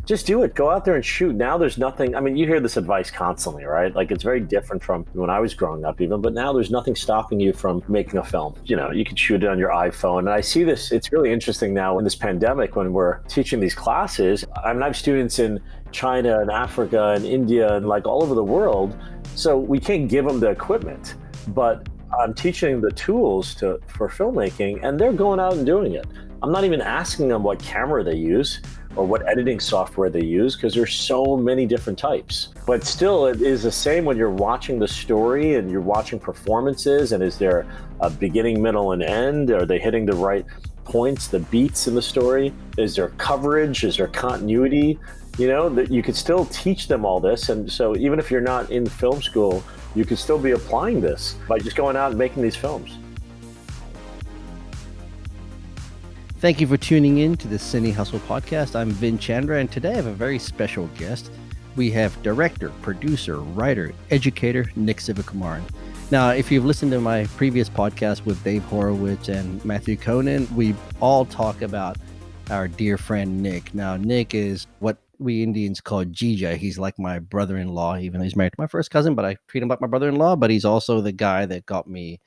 just do it. Go out there and shoot. Now there's nothing. I mean, you hear this advice constantly, right? Like it's very different from when I was growing up even, but now there's nothing stopping you from making a film. You can shoot it on your iPhone. And I see this, it's really interesting now in this pandemic when we're teaching these classes. I mean, I have students in China and Africa and India and like all over the world. So we can't give them the equipment, but I'm teaching the tools for filmmaking, and they're going out and doing it. I'm not even asking them what camera they use or what editing software they use, because there's so many different types. But still, it is the same when you're watching the story and you're watching performances, and is there a beginning, middle, and end? Are they hitting the right points, the beats in the story? Is there coverage? Is there continuity? That you could still teach them all this. And so even if you're not in film school, you could still be applying this by just going out and making these films. Thank you for tuning in to the CineHustle Podcast. I'm Vin Chandra, and today I have a very special guest. We have director, producer, writer, educator, Nick Sivakumaran. Now, if you've listened to my previous podcast with Dave Horowitz and Matthew Conan, we all talk about our dear friend Nick. Now, Nick is what we Indians call Jija. He's like my brother-in-law, even though he's married to my first cousin, but I treat him like my brother-in-law, but he's also the guy that got me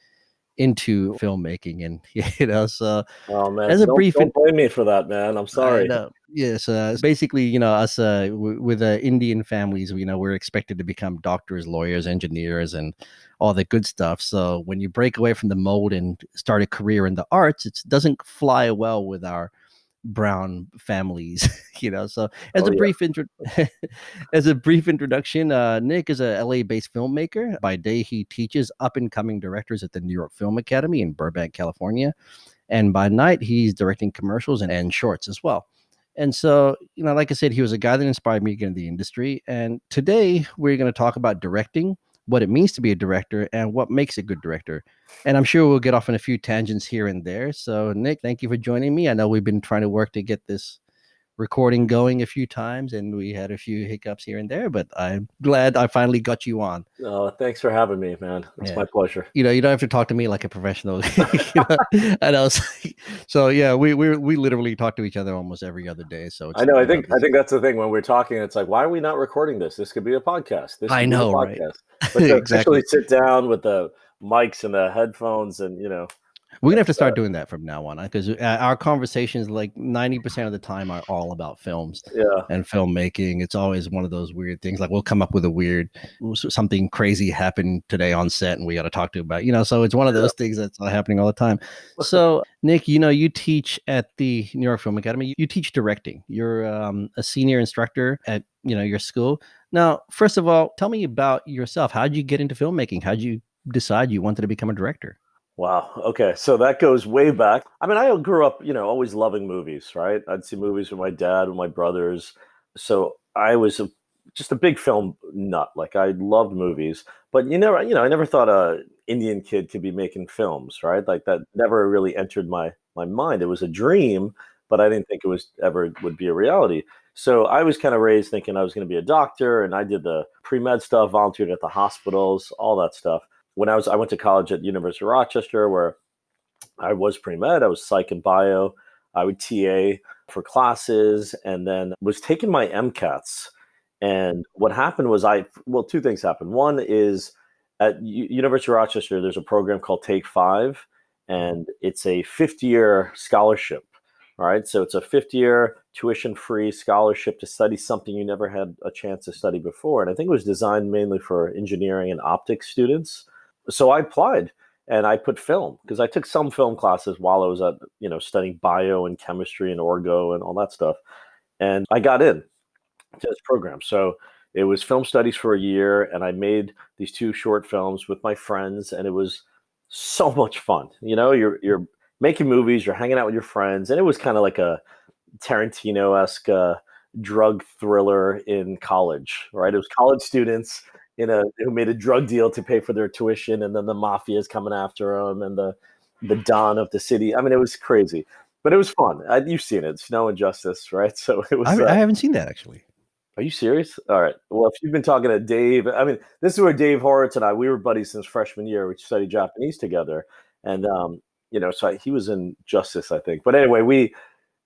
into filmmaking. And so oh man, as a don't blame me for that, man. I'm sorry. Yes, basically, us with Indian families, we're expected to become doctors, lawyers, engineers, and all the good stuff. So when you break away from the mold and start a career in the arts, it doesn't fly well with our brown families. So as as a brief introduction, Nick is a LA-based filmmaker. By day, he teaches up-and-coming directors at the New York Film Academy in Burbank, California, and by night he's directing commercials and shorts as well. And so, like I said, he was a guy that inspired me to get into the industry. And today we're going to talk about directing, what it means to be a director, and what makes a good director. And I'm sure we'll get off on a few tangents here and there. So, Nick, thank you for joining me. I know we've been trying to work to get this recording going a few times, and we had a few hiccups here and there, but I'm glad I finally got you on. Oh, thanks for having me, man. It's my pleasure. You don't have to talk to me like a professional. And I was so yeah, we literally talk to each other almost every other day. So I know. I think that's the thing when we're talking. It's like, why are we not recording this? This could be a podcast. I know, right? But exactly. to actually sit down with the mics and the headphones, and we're gonna have to start doing that from now on, because our conversations, like 90% of the time, are all about films and filmmaking. It's always one of those weird things. Like we'll come up with something crazy happened today on set, and we got to talk to about. So it's one of those things that's happening all the time. So Nick, you teach at the New York Film Academy. You teach directing. You're a senior instructor at your school. Now, first of all, tell me about yourself. How did you get into filmmaking? How did you decide you wanted to become a director? Wow. Okay. So that goes way back. I mean, I grew up, always loving movies, right? I'd see movies with my dad, with my brothers. So I was just a big film nut. Like I loved movies, but I never thought a Indian kid could be making films, right? Like that never really entered my mind. It was a dream, but I didn't think it would be a reality. So I was kind of raised thinking I was going to be a doctor, and I did the pre-med stuff, volunteered at the hospitals, all that stuff. When I went to college at University of Rochester, where I was pre-med, I was psych and bio. I would TA for classes, and then was taking my MCATs. And what happened was two things happened. One is at University of Rochester, there's a program called Take 5, and it's a 5th-year scholarship. All right. So it's a 5th-year tuition-free scholarship to study something you never had a chance to study before. And I think it was designed mainly for engineering and optics students. So I applied and I put film, because I took some film classes while I was at, studying bio and chemistry and orgo and all that stuff. And I got in to this program. So it was film studies for a year, and I made these 2 short films with my friends, and it was so much fun. You're making movies, you're hanging out with your friends, and it was kind of like a Tarantino-esque drug thriller in college, right? It was college students who made a drug deal to pay for their tuition, and then the mafia is coming after them, and the Don of the city. I mean, it was crazy, but it was fun. You've seen it, Snow and Justice, right? So it was. I haven't seen that, actually. Are you serious? All right. Well, if you've been talking to Dave, I mean, this is where Dave Horowitz and we were buddies since freshman year. We studied Japanese together, and so he was in Justice, I think. But anyway,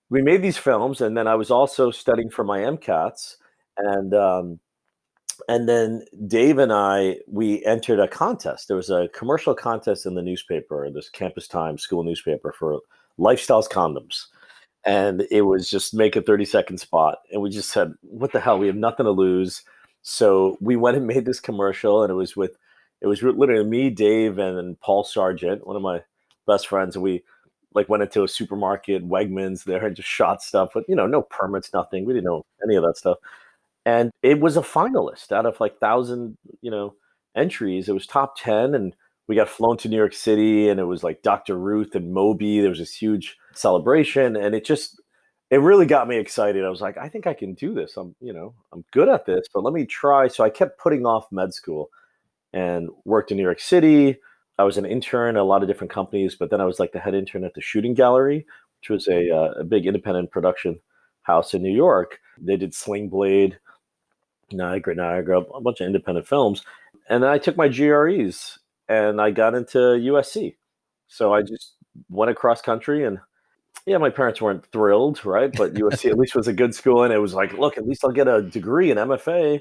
we made these films, and then I was also studying for my MCATs, and then Dave and we entered a contest. There was a commercial contest in the newspaper, this Campus Times school newspaper, for Lifestyles condoms. And it was just make a 30-second spot. And we just said, what the hell? We have nothing to lose. So we went and made this commercial, and it was literally me, Dave, and Paul Sargent, one of my best friends. And we like went into a supermarket, Wegmans there, and just shot stuff with, no permits, nothing. We didn't know any of that stuff. And it was a finalist out of like 1,000, entries. It was top 10, and we got flown to New York City, and it was like Dr. Ruth and Moby. There was this huge celebration, and it really got me excited. I was like, I think I can do this. I'm good at this, but let me try. So I kept putting off med school and worked in New York City. I was an intern at a lot of different companies, but then I was like the head intern at the Shooting Gallery, which was a big independent production house in New York. They did Sling Blade, Niagara, a bunch of independent films. And then I took my GREs and I got into USC. So I just went across country, and yeah, my parents weren't thrilled, right? But USC at least was a good school, and it was like, look, at least I'll get a degree in MFA.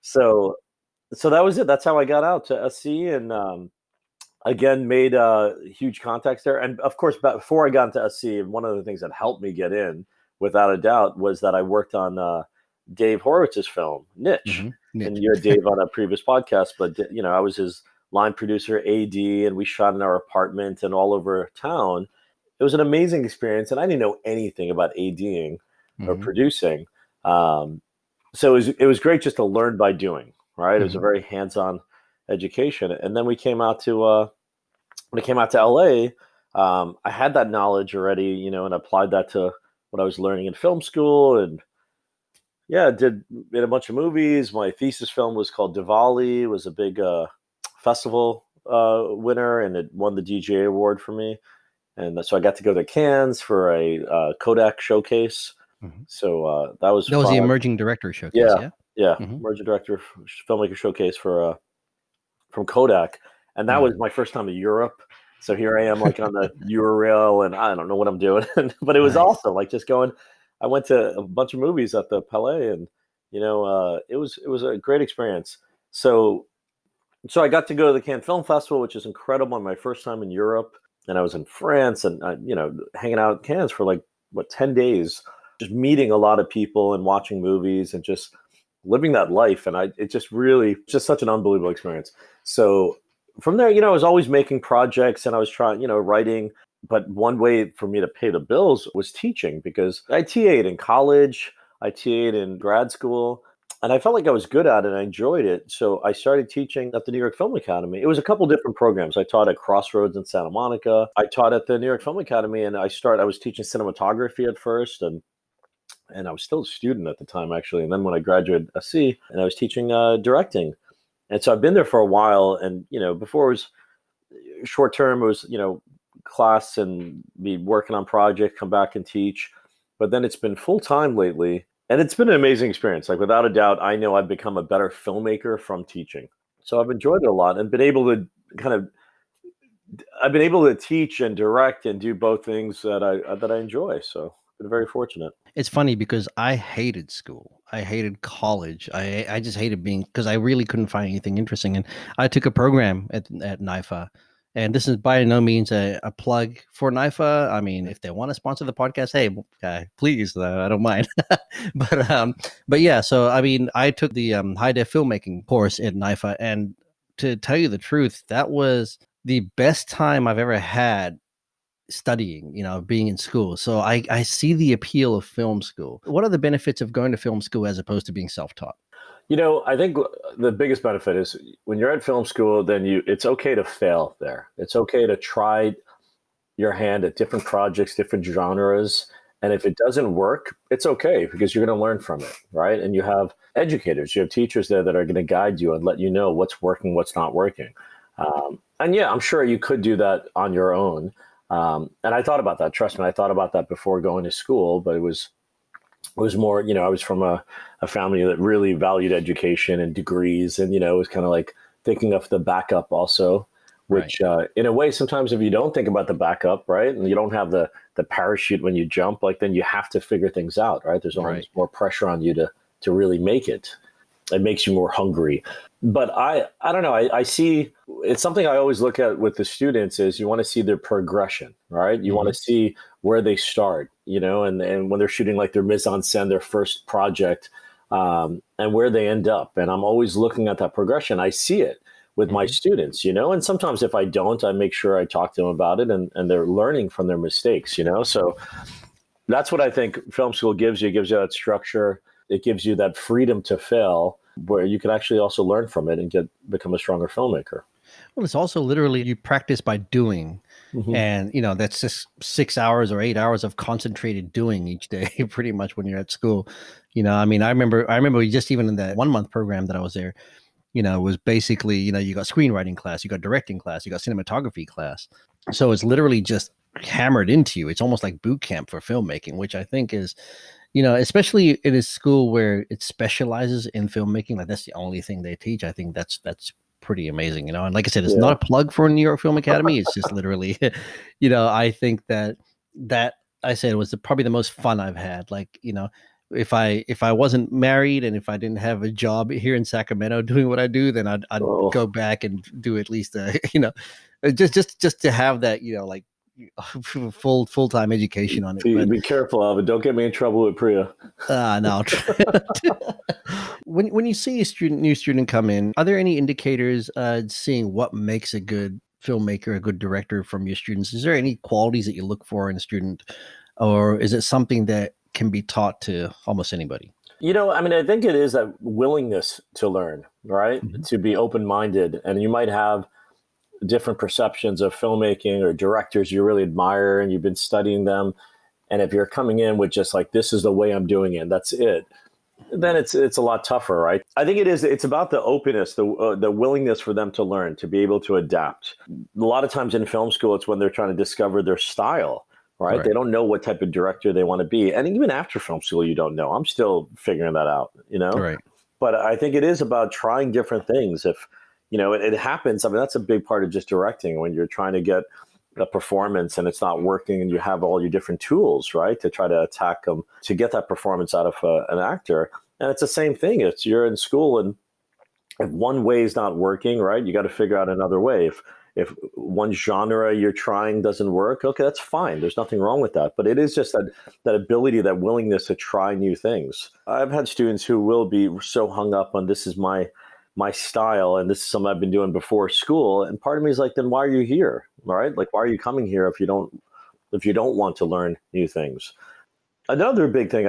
So that was it. That's how I got out to SC, and again, made huge contacts there. And of course, before I got into SC, one of the things that helped me get in, without a doubt, was that I worked on Dave Horowitz's film, Niche. Mm-hmm. Niche. And you had Dave on a previous podcast, but I was his line producer, AD, and we shot in our apartment and all over town. It was an amazing experience, and I didn't know anything about ADing or producing. So it was great just to learn by doing, right? It was a very hands-on education. And then we came out to when I came out to LA, I had that knowledge already, and applied that to what I was learning in film school, and yeah, made a bunch of movies. My thesis film was called Diwali. It was a big festival winner, and it won the DGA award for me. And so I got to go to Cannes for a Kodak showcase. Mm-hmm. So that was the emerging director showcase. Yeah. Mm-hmm. Emerging director filmmaker showcase from Kodak, and that was my first time in Europe. So here I am, like on the Eurail, and I don't know what I'm doing, but it was also like just going. I went to a bunch of movies at the Palais, and it was a great experience. So I got to go to the Cannes Film Festival, which is incredible. My first time in Europe, and I was in France, and hanging out at Cannes for like 10 days, just meeting a lot of people and watching movies and just living that life. And it's just such an unbelievable experience. So from there, I was always making projects, and I was trying, writing. But one way for me to pay the bills was teaching, because I TA'd in college, I TA'd in grad school, and I felt like I was good at it. I enjoyed it. So I started teaching at the New York Film Academy. It was a couple different programs. I taught at Crossroads in Santa Monica. I taught at the New York Film Academy, and I was teaching cinematography at first, and I was still a student at the time, actually. And then when I graduated SC, and I was teaching directing. And so I've been there for a while, and before it was short term, it was class and be working on project, come back and teach. But then it's been full time lately, and it's been an amazing experience. Like, without a doubt, I know I've become a better filmmaker from teaching. So I've enjoyed it a lot, and been able to teach and direct and do both things that I enjoy. So I've been very fortunate. It's funny because I hated school. I hated college. I just hated because I really couldn't find anything interesting. And I took a program at NIFA. And this is by no means a plug for NIFA. I mean, if they want to sponsor the podcast, hey, please, I don't mind. But yeah, so I mean, I took the high def filmmaking course at NIFA, and to tell you the truth, that was the best time I've ever had studying, being in school. So I see the appeal of film school. What are the benefits of going to film school as opposed to being self-taught? I think the biggest benefit is when you're at film school, then it's okay to fail there. It's okay to try your hand at different projects, different genres. And if it doesn't work, it's okay, because you're going to learn from it, right? And you have educators, you have teachers there that are going to guide you and let you know what's working, what's not working. And yeah, I'm sure you could do that on your own. And I thought about that. Trust me, I thought about that before going to school, but it was more, I was from a family that really valued education and degrees, and, it was kind of like thinking of the backup also Right. which in a way, sometimes if you don't think about the backup, right, and you don't have the parachute when you jump, like then you have to figure things out, right? There's Right. almost more pressure on you to really make it. It makes you more hungry. But I don't know. I see it's something I always look at with the students is you want to see their progression, right? You want to see where they start, and when they're shooting like their mise en scène, their first project, and where they end up. And I'm always looking at that progression. I see it with my students, and sometimes if I don't, I make sure I talk to them about it and they're learning from their mistakes, So that's what I think film school gives you. It gives you that structure. It gives you that freedom to fail where you can actually also learn from it and become a stronger filmmaker. Well, it's also literally you practice by doing. Mm-hmm. And, that's just 6 hours or 8 hours of concentrated doing each day, pretty much when you're at school. I mean, I remember just even in that 1 month program that I was there, it was basically, you got screenwriting class, you got directing class, you got cinematography class. So it's literally just hammered into you. It's almost like boot camp for filmmaking, which I think is, especially in a school where it specializes in filmmaking, like that's the only thing they teach. I think that's pretty amazing, And like I said, it's not a plug for New York Film Academy. It's just literally, I think that I said was probably the most fun I've had. Like, if I wasn't married and if I didn't have a job here in Sacramento doing what I do, then I'd go back and do at least just to have that, like full-time education on it. But be careful of it. Don't get me in trouble with Priya. No. When you see a new student come in, are there any indicators seeing what makes a good filmmaker, a good director from your students? Is there any qualities that you look for in a student, or is it something that can be taught to almost anybody? I mean, I think it is that willingness to learn, right? To be open-minded. And you might have different perceptions of filmmaking or directors you really admire and you've been studying them. And if you're coming in with just like, this is the way I'm doing it, that's it, then it's a lot tougher, right? I think it's about the openness, the willingness for them to learn, to be able to adapt. A lot of times in film school, it's when they're trying to discover their style, right? They don't know what type of director they want to be. And even after film school, you don't know. I'm still figuring that out, Right. But I think it is about trying different things. If, it happens. I mean, that's a big part of just directing when you're trying to get a performance and it's not working and you have all your different tools, right, to try to attack them to get that performance out of an actor. And it's the same thing. It's you're in school and if one way is not working, right, you got to figure out another way. If one genre you're trying doesn't work, okay, that's fine. There's nothing wrong with that. But it is just that ability, that willingness to try new things. I've had students who will be so hung up on this is my style and this is something I've been doing before school. And part of me is like, then why are you here? Right? Like, why are you coming here if you don't want to learn new things? Another big thing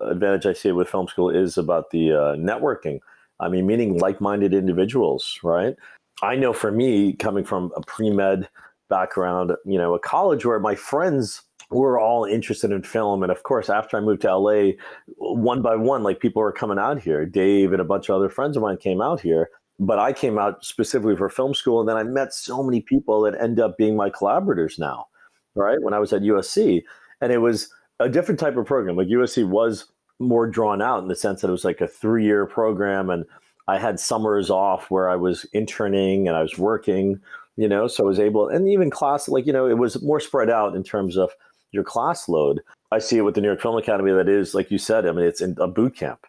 advantage I see with film school is about the networking. I mean, meeting like-minded individuals, right? I know for me, coming from a pre-med background, a college where my friends were all interested in film. And of course, after I moved to LA, one by one, like people were coming out here. Dave and a bunch of other friends of mine came out here. But I came out specifically for film school. And then I met so many people that end up being my collaborators now, right? When I was at USC. And it was a different type of program. Like USC was more drawn out in the sense that it was like a 3-year program. And I had summers off where I was interning and I was working, so I was able, and even class, like, it was more spread out in terms of your class load. I see it with the New York Film Academy that is, like you said, I mean, it's in a boot camp.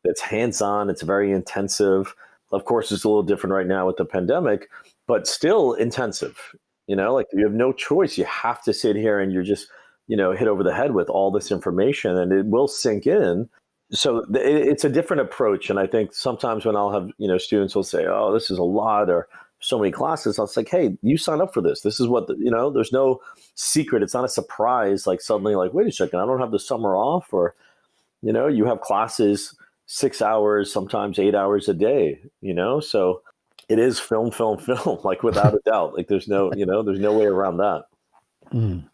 It's hands-on, it's very intensive. Of course, it's a little different right now with the pandemic, but still intensive. Like you have no choice. You have to sit here and you're just, hit over the head with all this information and it will sink in. So it's a different approach. And I think sometimes when I'll have, students will say, oh, this is a lot or so many classes, I was like, hey, you sign up for this. This is what, there's no secret. It's not a surprise. Like suddenly like, wait a second, I don't have the summer off or, you have classes 6 hours, sometimes 8 hours a day, so it is film, like without a doubt, like there's no way around that. Mm.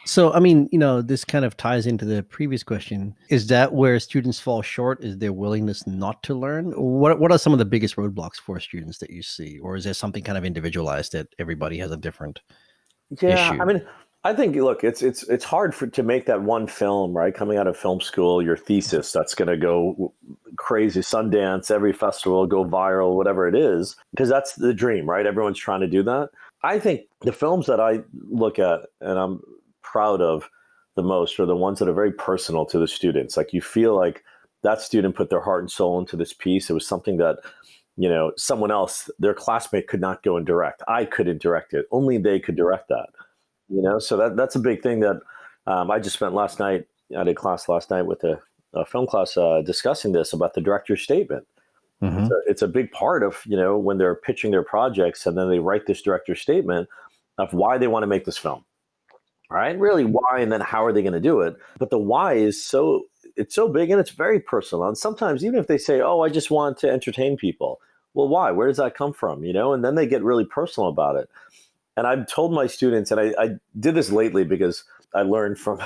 So, I mean, this kind of ties into the previous question. Is that where students fall short? Is their willingness not to learn? What are some of the biggest roadblocks for students that you see? Or is there something kind of individualized that everybody has a different issue? I mean, I think, look, it's hard to make that one film, right? Coming out of film school, your thesis, that's going to go crazy, Sundance, every festival, go viral, whatever it is, because that's the dream, right? Everyone's trying to do that. I think the films that I look at and I'm proud of the most are the ones that are very personal to the students. Like you feel like that student put their heart and soul into this piece. It was something that, someone else, their classmate could not go and direct. I couldn't direct it. Only they could direct that, So that's a big thing that I just spent last night. I did class last night with a film class discussing this about the director's statement. Mm-hmm. It's a big part of, when they're pitching their projects and then they write this director's statement of why they want to make this film. Right? Really why, and then how are they going to do it? But the why is it's so big and it's very personal. And sometimes even if they say, oh, I just want to entertain people. Well, why? Where does that come from? And then they get really personal about it. And I've told my students, and I did this lately because I learned from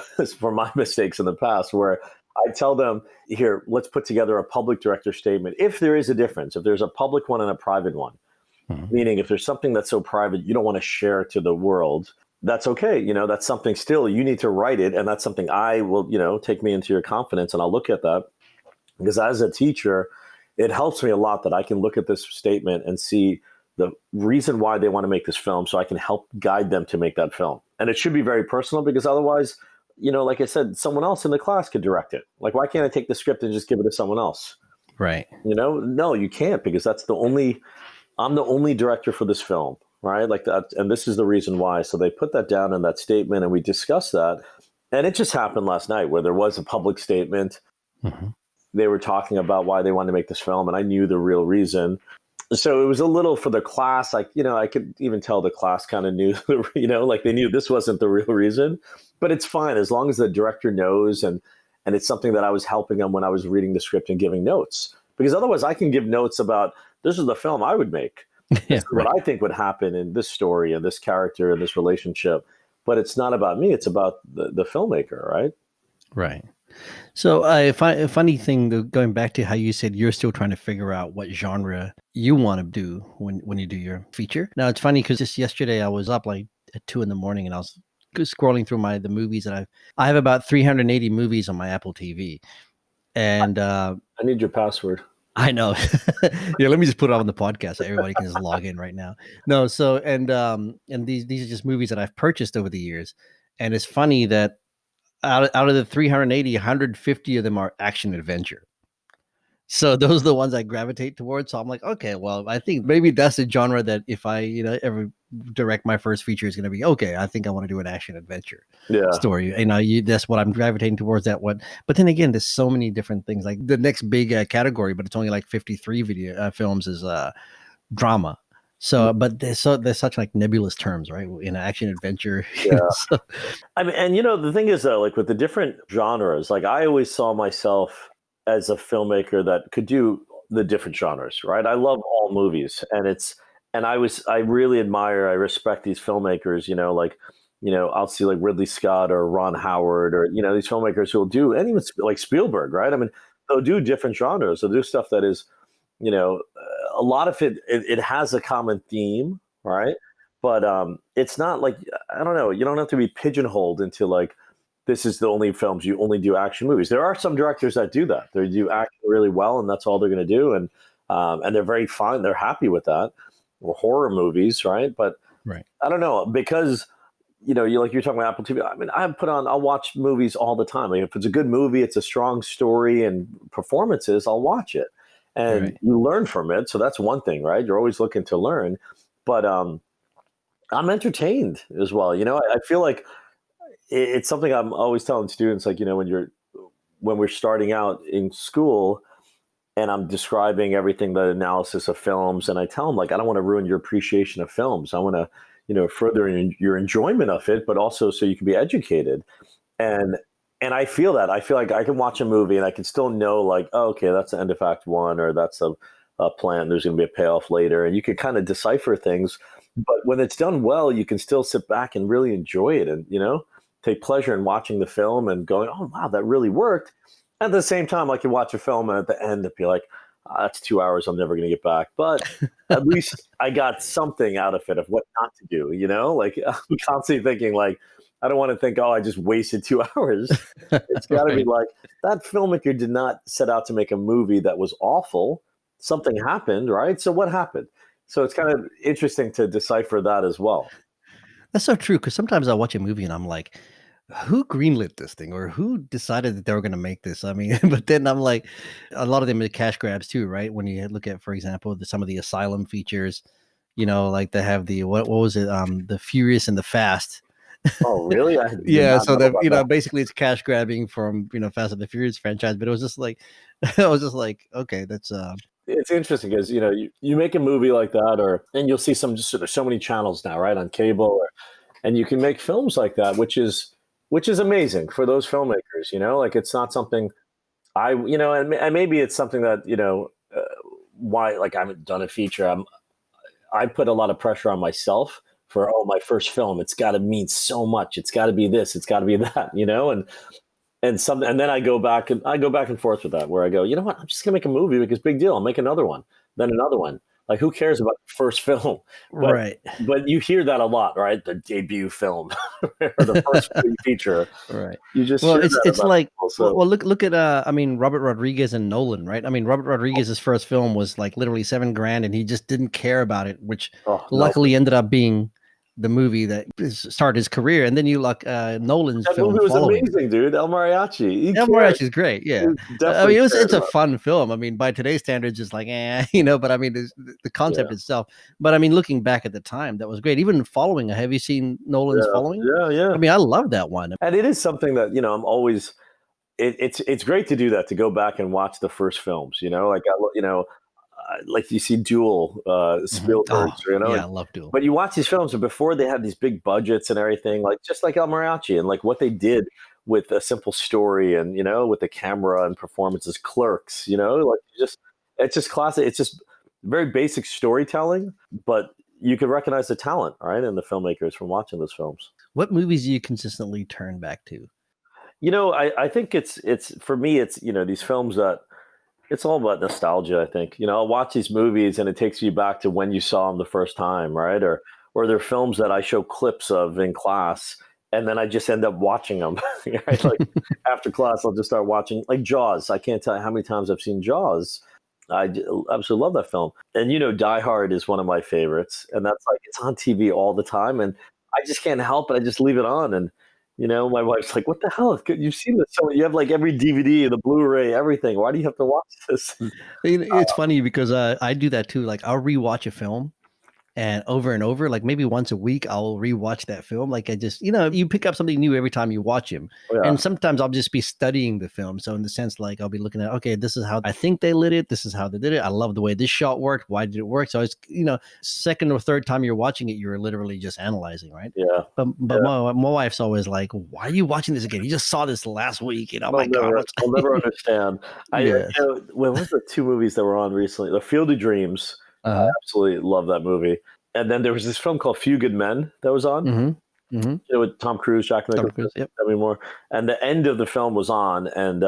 my mistakes in the past, where I tell them, here, let's put together a public director statement. If there is a difference, if there's a public one and a private one, meaning if there's something that's so private you don't want to share to the world, that's okay. That's something still you need to write it. And that's something I will, take me into your confidence. And I'll look at that because as a teacher, it helps me a lot that I can look at this statement and see the reason why they want to make this film so I can help guide them to make that film. And it should be very personal because otherwise, like I said, someone else in the class could direct it. Like, why can't I take the script and just give it to someone else? Right. No, you can't, because I'm the only director for this film, right? Like that. And this is the reason why. So they put that down in that statement and we discussed that. And it just happened last night where there was a public statement. Mm-hmm. They were talking about why they wanted to make this film, and I knew the real reason. So it was a little for the class, like, I could even tell the class kind of knew, like they knew this wasn't the real reason, but it's fine as long as the director knows. And it's something that I was helping them when I was reading the script and giving notes, because otherwise I can give notes about this is the film I would make. This is what I think would happen in this story and this character and this relationship, but it's not about me. It's about the filmmaker. Right. Right. So a funny thing, though, going back to how you said you're still trying to figure out what genre you want to do when you do your feature. Now, it's funny because just yesterday I was up like at 2 a.m. and I was scrolling through the movies, and I have about 380 movies on my Apple TV. And I need your password. I know. Yeah, let me just put it on the podcast so everybody can just log in right now. No, so and these are just movies that I've purchased over the years. And it's funny that out of the 380, 150 of them are action adventure. So those are the ones I gravitate towards. So I'm like, okay, well, I think maybe that's the genre that if I, ever direct my first feature is going to be, okay, I think I want to do an action adventure story. That's what I'm gravitating towards, that one. But then again, there's so many different things. Like the next big category, but it's only like 53 films is drama. So, but they're such like nebulous terms, right? In action adventure. Yeah. I mean, and the thing is though, like with the different genres, like I always saw myself as a filmmaker that could do the different genres, right? I love all movies, and I really admire, I respect these filmmakers, I'll see like Ridley Scott or Ron Howard or, these filmmakers who will do, and even like Spielberg, right? I mean, they'll do different genres. They'll do stuff that is, a lot of it has a common theme, right? But it's not like, I don't know, you don't have to be pigeonholed into like, this is the only films, you only do action movies. There are some directors that do that. They do action really well, and that's all they're going to do. And they're very fine. They're happy with that. Or horror movies, right? But right. I don't know, because, you're talking about Apple TV. I mean, I'll watch movies all the time. Like if it's a good movie, it's a strong story and performances, I'll watch it. And you learn from it. So that's one thing, right? You're always looking to learn. But I'm entertained as well. I feel like it's something I'm always telling students, like, when we're starting out in school and I'm describing everything, the analysis of films, and I tell them, like, I don't want to ruin your appreciation of films. I want to, further your enjoyment of it, but also so you can be educated. And I feel that. I feel like I can watch a movie and I can still know, like, oh, okay, that's the end of Act 1, or that's a plan. There's going to be a payoff later. And you can kind of decipher things. But when it's done well, you can still sit back and really enjoy it and, take pleasure in watching the film and going, oh, wow, that really worked. At the same time, like you watch a film and at the end, it'd be like, that's 2 hours I'm never going to get back. But at least I got something out of it of what not to do, like I'm constantly thinking like, I don't want to think, oh, I just wasted 2 hours. It's got to be Right. like that filmmaker did not set out to make a movie that was awful. Something happened, right? So what happened? So it's kind of interesting to decipher that as well. That's so true, because sometimes I watch a movie and I'm like, who greenlit this thing or who decided that they were going to make this? I mean, but then I'm like, a lot of them are cash grabs too, right? When you look at, for example, some of the asylum features, like they have the, what was it? The Furious and the Fast. Oh, really? I did Yeah. not So know that, about that. basically it's cash grabbing from, Fast and the Furious franchise, but it was just like, I was just like, okay, that's, It's interesting because you make a movie like that, and you'll see some just sort of so many channels now, right, on cable, and you can make films like that, which is amazing for those filmmakers. Like it's not something and maybe it's something that why like I haven't done a feature. I put a lot of pressure on myself for my first film. It's got to mean so much. It's got to be this. It's got to be that. And then I go back and forth with that, where I go, you know what, I'm just gonna make a movie because big deal. I'll make another one, then another one. Like who cares about the first film? But right. but you hear that a lot, right? The debut film or the first feature. Right. You just Well, hear it's that it's about like, people. well, So look at I mean, Robert Rodriguez and Nolan, right? I mean, Robert Rodriguez's first film was like literally 7 grand, and he just didn't care about it, which oh no, luckily ended up being the movie that started his career. And then you like Nolan's that film movie was following. amazing, dude. El Mariachi. He El cared. Mariachi is great, He yeah. I definitely mean, it's cared a about fun film. I mean, by today's standards, it's like, but I mean, the it. concept Yeah, itself. But I mean, looking back at the time, that was great. Even Following, have you seen Nolan's yeah, Following? yeah, yeah. I mean, I love that one. And it is something that I'm always. It's great to do that, to go back and watch the first films. Like like you see Duel, Oh, Spielberg's, yeah, I love Duel. but you watch these films, and before they had these big budgets and everything, like just like El Mariachi, and like what they did with a simple story, and with the camera and performances, Clerks, like it's just classic. It's just very basic storytelling, but you can recognize the talent, right, in the filmmakers from watching those films. What movies do you consistently turn back to? I think it's for me, it's these films that it's all about nostalgia. I think I'll watch these movies and it takes you back to when you saw them the first time, right? Or they're films that I show clips of in class, and then I just end up watching them. Right? Like after class, I'll just start watching, like Jaws. I can't tell you how many times I've seen Jaws. Absolutely love that film. And Die Hard is one of my favorites, and that's like it's on TV all the time, and I just can't help it. I just leave it on, and my wife's like, "What the hell? You've seen this? So you have like every DVD, the Blu-ray, everything. Why do you have to watch this?" It's funny because I do that too. Like I'll rewatch a film and over, like maybe once a week, I'll rewatch that film. Like I just, you pick up something new every time you watch him. Yeah, And sometimes I'll just be studying the film. So in the sense, like I'll be looking at, okay, this is how I think they lit it. This is how they did it. I love the way this shot worked. Why did it work? So it's, second or third time you're watching it, you're literally just analyzing, right? yeah. But my wife's always like, why are you watching this again? You just saw this last week. Oh I'll my God. never, I'll never understand. Yes. What was the two movies that were on recently? The Field of Dreams. I Uh-huh. absolutely love that movie. And then there was this film called Few Good Men that was on. Mm-hmm. Mm-hmm. With Tom Cruise, Jack Tom Nicholson, Cruise. Yep. Demi Moore, and the end of the film was on, and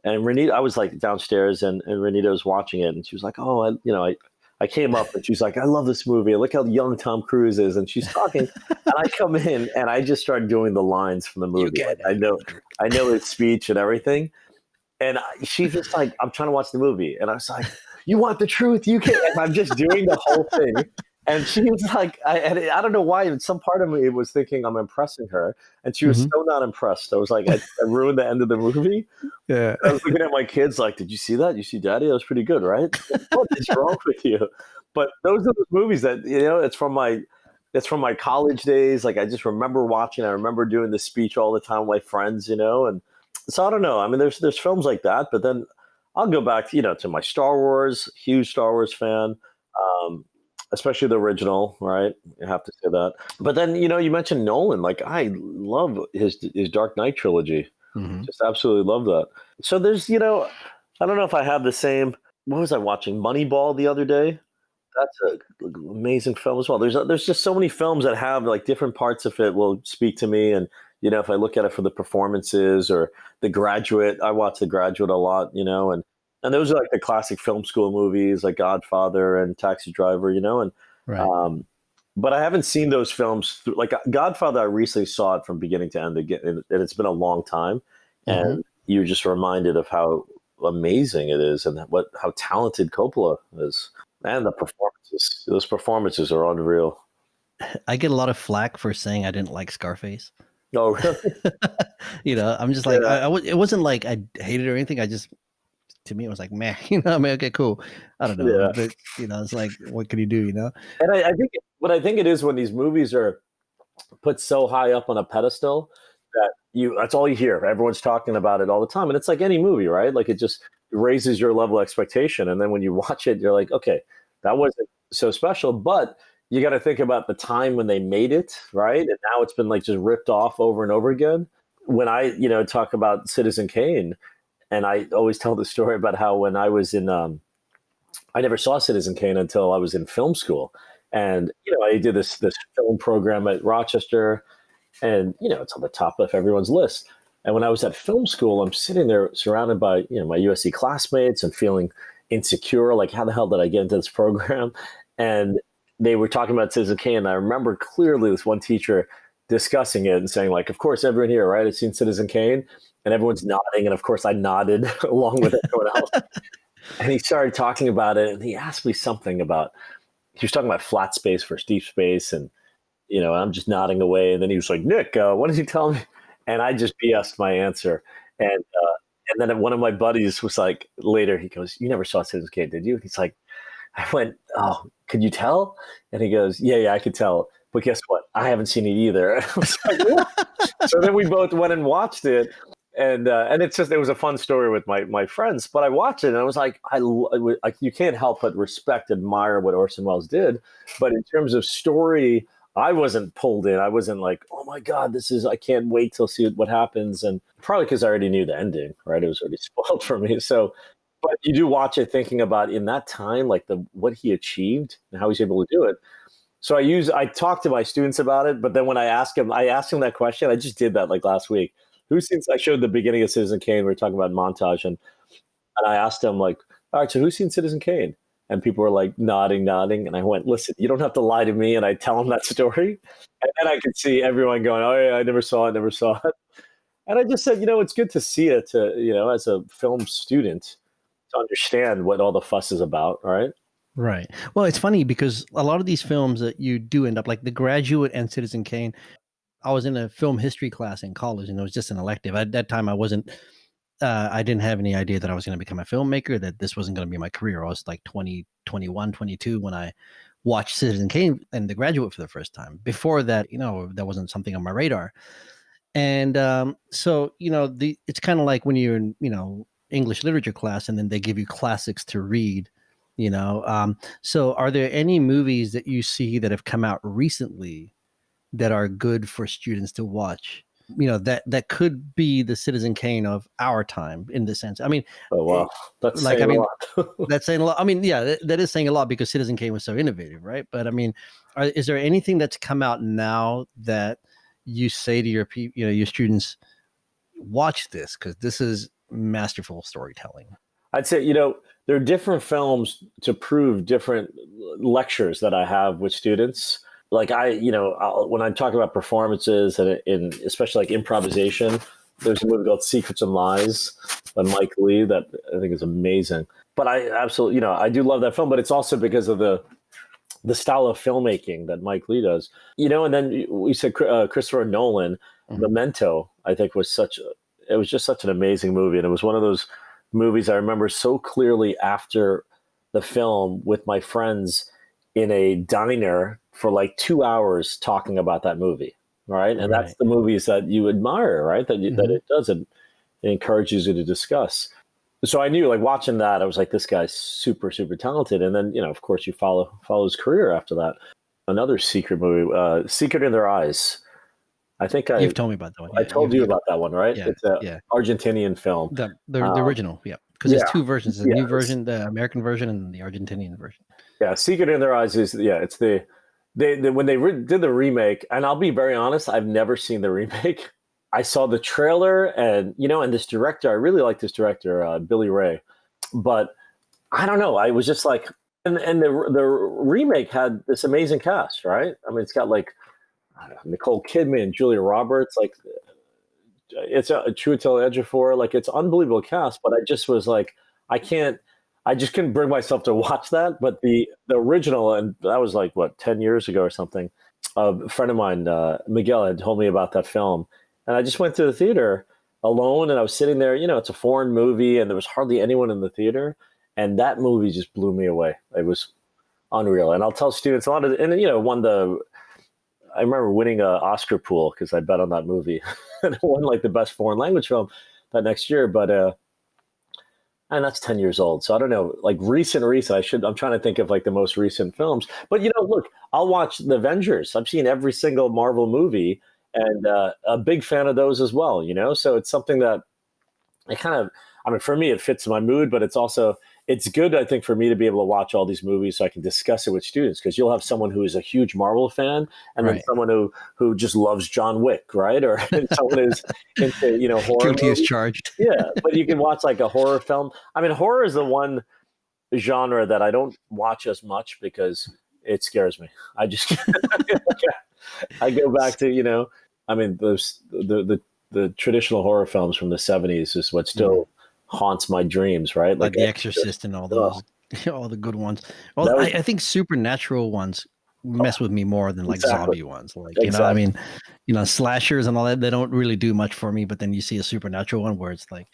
Renita, I was like downstairs, and Renita was watching it, and she was like, "Oh, I came up, and she's like, I love this movie. Look how young Tom Cruise is," and she's talking, and I come in, and I just started doing the lines from the You movie. get Like, I know his speech and everything, and she's just like, "I'm trying to watch the movie," and I was like, "You want the truth? You can't." And I'm just doing the whole thing. And she was like, I don't know why. Some part of me was thinking I'm impressing her, and she was Mhm. so not impressed. I was like, I ruined the end of the movie. Yeah. I was looking at my kids like, "Did you see that? You see Daddy? That was pretty good, right? What is wrong with you?" But those are the movies that it's from my college days. Like I just remember watching. I remember doing the speech all the time with my friends, and so I don't know. I mean, there's films like that, but then I'll go back, to my Star Wars. Huge Star Wars fan. Um, Especially the original, right? You have to say that. But then, you mentioned Nolan. Like, I love his Dark Knight trilogy. Mhm. Just absolutely love that. So there's, I don't know if I have the same. What was I watching? Moneyball the other day. That's a amazing film as well. There's just so many films that have like different parts of it will speak to me, and if I look at it for the performances or The Graduate, I watch The Graduate a lot, and those are like the classic film school movies like Godfather and Taxi Driver, and Right. um, but I haven't seen those films like Godfather. I recently saw it from beginning to end again, and it's been a long time. Hmm. And you're just reminded of how amazing it is, and how talented Coppola is, and the performances. Those performances are unreal. I get a lot of flack for saying I didn't like Scarface. Oh, really? I'm just like, Yeah, it wasn't like I hated it or anything. I just, to me, it was like, man, I mean, okay, cool. I don't know, yeah. but it's like, what can you do, And I think what I think it is when these movies are put so high up on a pedestal that that's all you hear. Everyone's talking about it all the time. And it's like any movie, right? Like it just raises your level of expectation. And then when you watch it, you're like, okay, that wasn't so special. But you got to think about the time when they made it, right? And now it's been like just ripped off over and over again. When I, talk about Citizen Kane, and I always tell the story about how when I was in, I never saw Citizen Kane until I was in film school. And, I did this film program at Rochester, and it's on the top of everyone's list. And when I was at film school, I'm sitting there surrounded by my USC classmates and feeling insecure, like how the hell did I get into this program? And they were talking about Citizen Kane, and I remember clearly this one teacher discussing it and saying, like, of course everyone here, right, has seen Citizen Kane, and everyone's nodding, and of course I nodded along with everyone else. And he started talking about it, and he asked me something about, he was talking about flat space versus deep space, and I'm just nodding away. And then he was like, Nick, what did you tell me? And I just BS'd my answer. And then one of my buddies was like, later, he goes, you never saw Citizen Kane, did you? And he's like, I went, oh, could you tell? And he goes, yeah, I could tell. But guess what? I haven't seen it either. I was like, what? So then we both went and watched it. And it was a fun story with my friends, but I watched it and I was like, you can't help but respect, admire what Orson Welles did. But in terms of story, I wasn't pulled in. I wasn't like, oh my God, I can't wait till see what happens. And probably because I already knew the ending, right? It was already spoiled for me. So, but you do watch it thinking about in that time, like what he achieved and how he's able to do it. So I talked to my students about it, but then when I asked him that question. I just did that like last week. I showed the beginning of Citizen Kane. We were talking about montage, and I asked him like, all right, so who's seen Citizen Kane? And people were like nodding. And I went, listen, you don't have to lie to me. And I tell them that story. And then I could see everyone going, oh yeah, I never saw it. And I just said, it's good to see it as a film student to understand what all the fuss is about. Right. Right. Well, it's funny because a lot of these films that you do end up like The Graduate and Citizen Kane. I was in a film history class in college, and it was just an elective. At that time, I didn't have any idea that I was going to become a filmmaker, that this wasn't going to be my career. I was like 20, 21, 22 when I watched Citizen Kane and The Graduate for the first time. Before that, that wasn't something on my radar. And so, it's kind of like when you're in, English literature class, and then they give you classics to read, so are there any movies that you see that have come out recently that are good for students to watch, that could be the Citizen Kane of our time in this sense? I mean, Oh wow, that's like, saying I a mean, lot. that's saying a lot. I mean, yeah, that is saying a lot because Citizen Kane was so innovative, right? But I mean, is there anything that's come out now that you say to your your students, watch this because this is masterful storytelling? I'd say, there are different films to prove different lectures that I have with students. Like when I talk about performances and especially like improvisation, there's a movie called Secrets and Lies by Mike Leigh that I think is amazing. But I absolutely, I do love that film, but it's also because of the style of filmmaking that Mike Leigh does, and then we said Christopher Nolan, Memento, I think it was just such an amazing movie. And it was one of those movies I remember so clearly after the film with my friends in a diner for like 2 hours talking about that movie. Right. And that's the movies that you admire, right? That it does. It encourages you to discuss. So I knew, like, watching that, I was like, this guy's super, super talented. And then, of course, you follow his career after that. Another secret movie, Secret in Their Eyes. I think You've told me about that one. I told you about that one, right? Yeah, It's a yeah. Argentinian film. The original, yeah. Because Yeah, there's two versions: the yeah, new version, the American version, and the Argentinian version. yeah. Secret in Their Eyes is it's when they did the remake. And I'll be very honest, I've never seen the remake. I saw the trailer, and and this director, I really like this director, Billy Ray, but I don't know. I was just like, And the remake had this amazing cast, right? I mean, it's got like I don't know, Nicole Kidman, Julia Roberts, like it's a Chiwetel Ejiofor, like it's unbelievable cast. But I just was like, I can't, I just couldn't bring myself to watch that. But the original, and that was like what 10 years ago or something. A friend of mine, Miguel, had told me about that film, and I just went to the theater alone, and I was sitting there. You know, it's a foreign movie, and there was hardly anyone in the theater, and that movie just blew me away. It was unreal. And I'll tell students a lot of, and you know, won the. I remember winning an Oscar pool because I bet on that movie, and it won like the best foreign language film that next year. But and that's 10 years old, so I don't know. Like recent, I'm trying to think of like the most recent films. But you know, look, I'll watch the Avengers. I've seen every single Marvel movie, and a big fan of those as well. You know, so it's something that it kind of, I mean, for me, it fits my mood, but it's also, it's good, I think, for me to be able to watch all these movies so I can discuss it with students, because you'll have someone who is a huge Marvel fan, and then someone who just loves John Wick, right? Or someone who's into, you know, horror Guilty as movies. charged. Yeah, but you can watch like a horror film. I mean, horror is the one genre that I don't watch as much because it scares me. I just, I go back to, you know, I mean, the traditional horror films from the 70s is what still haunts my dreams, right? Like The Exorcist and all those, all the good ones. Well, I think supernatural ones mess with me more than like zombie ones. Like, you know, I mean, you know, slashers and all that, they don't really do much for me. But then you see a supernatural one where it's like,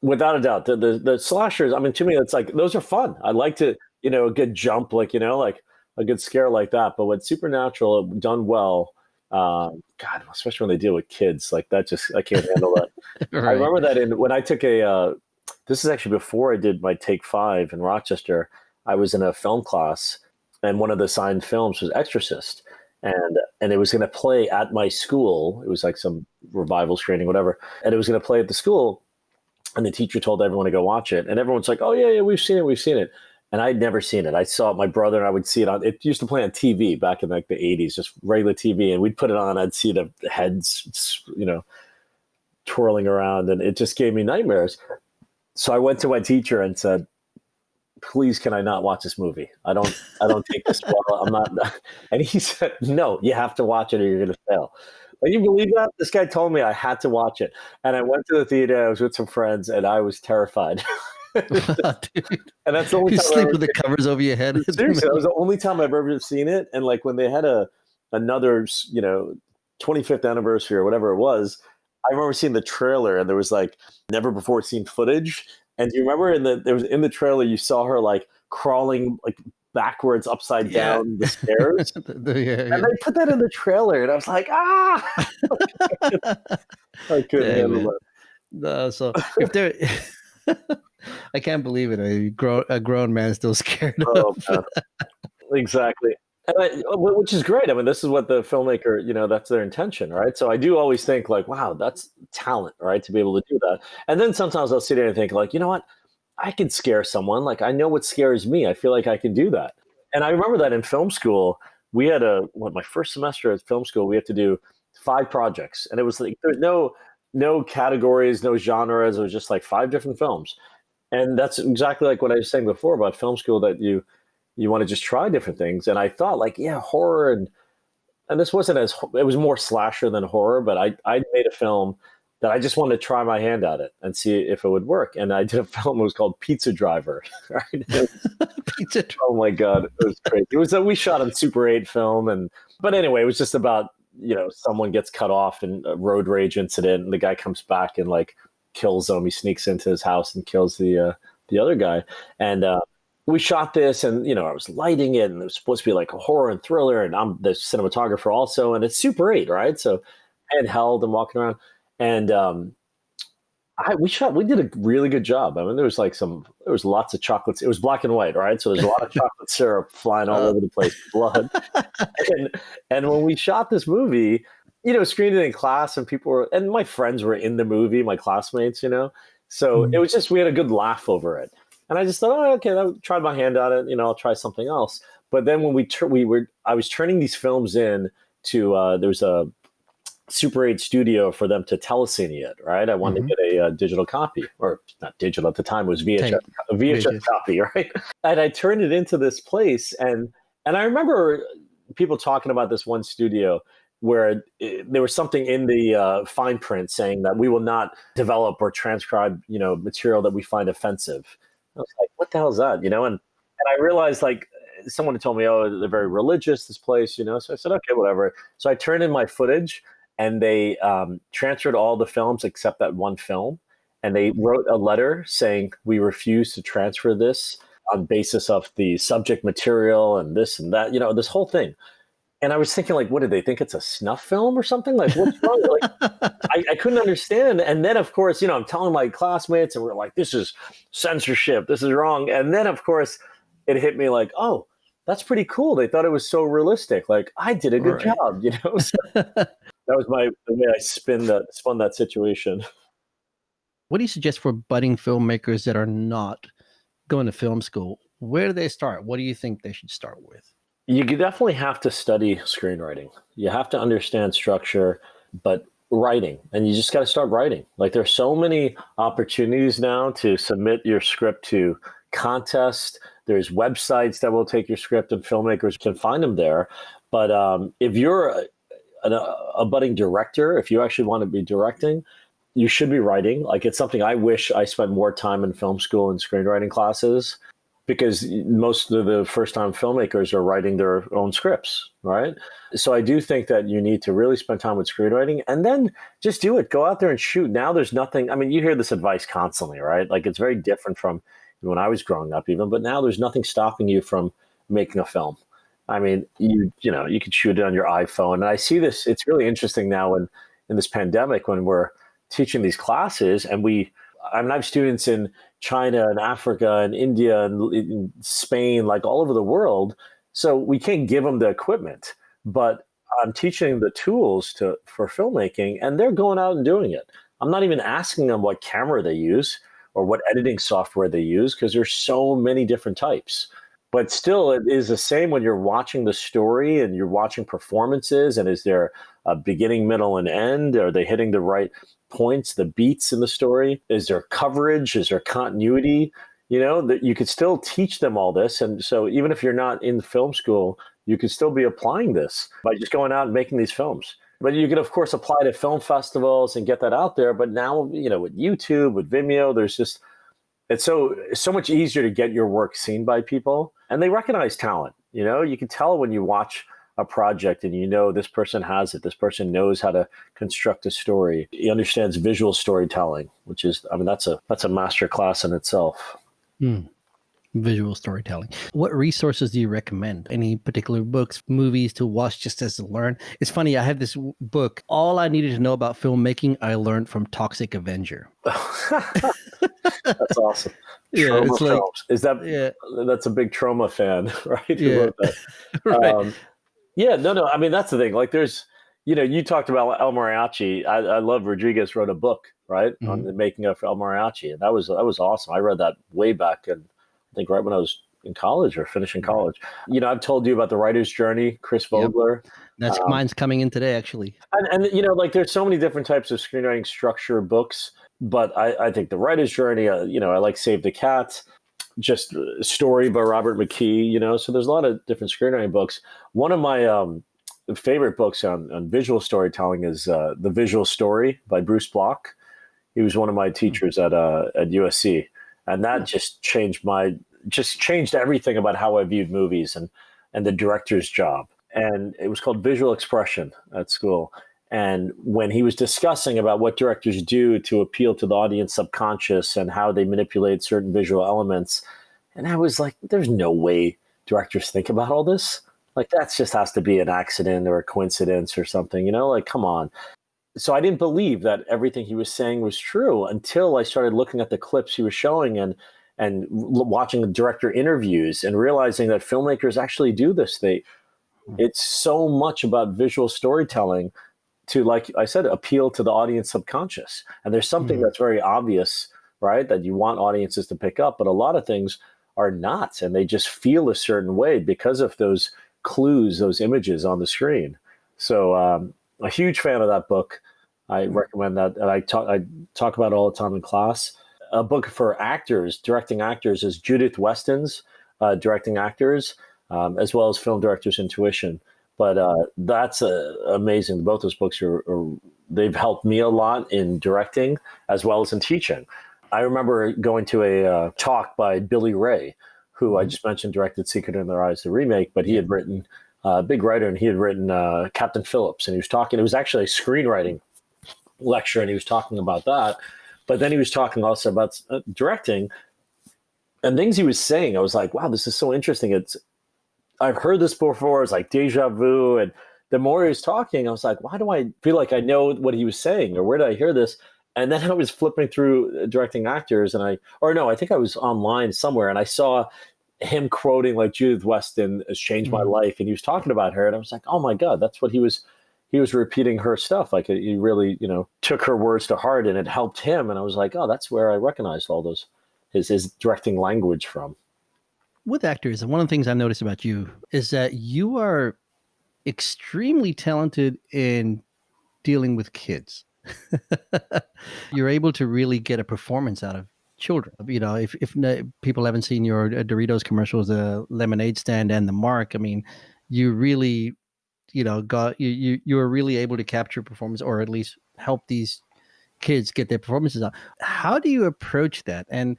without a doubt, the slashers. I mean, to me, it's like those are fun. I like to, you know, a good jump, like, you know, like a good scare like that. But with supernatural done well, God, especially when they deal with kids, like that, just I can't handle that. Right. I remember that when I took this is actually before I did my Take 5 in Rochester. I was in a film class, and one of the assigned films was Exorcist, and it was going to play at my school. It was like some revival screening, whatever, and it was going to play at the school. And the teacher told everyone to go watch it, and everyone's like, "Oh yeah, we've seen it." And I'd never seen it. I saw it, my brother and I would see it on, it used to play on TV back in like the 80s, just regular TV. And we'd put it on, I'd see the heads, you know, twirling around, and it just gave me nightmares. So I went to my teacher and said, please, can I not watch this movie? I don't take this well. I'm not. And he said, no, you have to watch it or you're going to fail. Can you believe that? This guy told me I had to watch it. And I went to the theater, I was with some friends, and I was terrified. And that's the only you time sleep with the covers over your head. Seriously, that was the only time I've ever seen it. And like when they had another, you know, 25th anniversary or whatever it was, I remember seeing the trailer, and there was like never before seen footage. And do you remember in the trailer you saw her like crawling like backwards upside down the stairs? And they put that in the trailer, and I was like, ah, I couldn't handle it. No, so if there. I can't believe it. A grown man still scared of. Exactly. Which is great. I mean, this is what the filmmaker, you know, that's their intention, right? So I do always think like, wow, that's talent, right? To be able to do that. And then sometimes I'll sit there and think like, you know what? I can scare someone. Like, I know what scares me. I feel like I can do that. And I remember that in film school, we had my first semester at film school, we had to do 5 projects. And it was like, there's no categories, no genres. It was just like 5 different films. And that's exactly like what I was saying before about film school, that you want to just try different things. And I thought like, yeah, horror. And this wasn't it was more slasher than horror, but I made a film that I just wanted to try my hand at it and see if it would work. And I did a film, it was called Pizza Driver. Right? Pizza Driver. Oh my God. It was crazy. It was we shot on Super 8 film. But anyway, it was just about, you know, someone gets cut off in a road rage incident, and the guy comes back and like kills him. He sneaks into his house and kills the other guy. And we shot this, and you know, I was lighting it, and it was supposed to be like a horror and thriller, and I'm the cinematographer also, and it's Super 8, right? So handheld and walking around, and we did a really good job. I mean, there was lots of chocolates. It was black and white, right? So there's a lot of chocolate syrup flying all over the place, blood. And when we shot this movie, you know, screened it in class, and and my friends were in the movie, my classmates, you know, so it was just, we had a good laugh over it. And I just thought, oh, okay, I tried my hand at it, you know, I'll try something else. But then when I was turning these films in to, there was Super 8 studio for them to telecine it, right? I wanted to get a digital copy, or not digital at the time, it was VHS, a VHS copy, right? And I turned it into this place, and I remember people talking about this one studio where there was something in the fine print saying that we will not develop or transcribe, material that we find offensive. I was like, what the hell is that, And I realized, like, someone had told me, oh, they're very religious, this place, So I said, okay, whatever. So I turned in my footage, and they transferred all the films except that one film. And they wrote a letter saying, we refuse to transfer this on basis of the subject material and this and that, this whole thing. And I was thinking, like, what did they think? It's a snuff film or something? Like, what's wrong? Like, I couldn't understand. And then, of course, I'm telling my classmates, and we're like, this is censorship. This is wrong. And then, of course, it hit me like, oh, that's pretty cool. They thought it was so realistic. Like, I did a good job, So that was the way I spun that situation. What do you suggest for budding filmmakers that are not going to film school? Where do they start? What do you think they should start with? You definitely have to study screenwriting. You have to understand structure, but writing, and you just got to start writing. Like, there's so many opportunities now to submit your script to contests. There's websites that will take your script, and filmmakers can find them there. But if you're a budding director, if you actually want to be directing, you should be writing. Like, it's something I wish I spent more time in film school and screenwriting classes, because most of the first-time filmmakers are writing their own scripts, right? So I do think that you need to really spend time with screenwriting, and then just do it. Go out there and shoot. Now there's nothing, I mean, you hear this advice constantly, right? Like, it's very different from when I was growing up even, but now there's nothing stopping you from making a film. I mean, you could shoot it on your iPhone. And I see this, it's really interesting now in this pandemic when we're teaching these classes, and I have students in China and Africa and India and in Spain, like all over the world. So we can't give them the equipment, but I'm teaching the tools for filmmaking, and they're going out and doing it. I'm not even asking them what camera they use or what editing software they use, because there's so many different types. But still, it is the same when you're watching the story and you're watching performances, and is there a beginning, middle, and end? Are they hitting the right points, the beats in the story? Is there coverage? Is there continuity? That you could still teach them all this. And so even if you're not in film school, you could still be applying this by just going out and making these films. But you can, of course, apply to film festivals and get that out there. But now, with YouTube, with Vimeo, it's so much easier to get your work seen by people, and they recognize talent. You can tell when you watch a project and this person has it. This person knows how to construct a story. He understands visual storytelling, which is, that's a master class in itself. Visual storytelling. What resources do you recommend? Any particular books, movies to watch just as to learn? It's funny, I have this book, All I Needed to Know About Filmmaking, I Learned from Toxic Avenger. That's awesome. Yeah, it's like, is that, that's a big Trauma fan, right? Yeah. Who wrote that? Right. No. That's the thing. Like, there's, you talked about El Mariachi. I love Rodriguez wrote a book, right, on the making of El Mariachi, and that was awesome. I read that way back, and I think right when I was in college or finishing college. I've told you about the writer's journey, Chris Vogler. Yep. That's mine's coming in today, actually. And like, there's so many different types of screenwriting structure books, but I think the writer's journey, I like Save the Cat, just Story by Robert McKee, so there's a lot of different screenwriting books. One of my favorite books on visual storytelling is The Visual Story by Bruce Block. He was one of my teachers at USC. And that just changed everything about how I viewed movies and the director's job. And it was called Visual Expression at school. And when he was discussing about what directors do to appeal to the audience subconscious and how they manipulate certain visual elements, and I was like, there's no way directors think about all this. Like, that just has to be an accident or a coincidence or something, like, come on. So I didn't believe that everything he was saying was true until I started looking at the clips he was showing and watching the director interviews and realizing that filmmakers actually do this. It's so much about visual storytelling to, like I said, appeal to the audience subconscious. And there's something that's very obvious, right, that you want audiences to pick up, but a lot of things are not, and they just feel a certain way because of those clues, those images on the screen. So a huge fan of that book. I recommend that, and I talk about it all the time in class. A book for actors, directing actors, is Judith Weston's Directing Actors, as well as Film Director's Intuition. But that's amazing. Both those books they've helped me a lot in directing as well as in teaching. I remember going to a talk by Billy Ray, who I just mentioned directed Secret in Their Eyes, the remake, but he had written, big writer, and he had written Captain Phillips, and he was talking, it was actually a screenwriting lecture, and he was talking about that. But then he was talking also about directing, and things he was saying, I was like, wow, this is so interesting. I've heard this before. It's like deja vu. And the more he was talking, I was like, why do I feel like I know what he was saying, or where did I hear this? And then I was flipping through Directing Actors, and I think I was online somewhere, and I saw him quoting like Judith Weston has changed my life, and he was talking about her, and I was like, oh my God, that's what he was repeating her stuff. Like he really, took her words to heart, and it helped him. And I was like, oh, that's where I recognized all those his directing language from. With actors, and one of the things I've noticed about you is that you are extremely talented in dealing with kids. You're able to really get a performance out of children. If people haven't seen your Doritos commercials, the lemonade stand and the mark, I mean, you really, you were really able to capture performance, or at least help these kids get their performances out. How do you approach that? And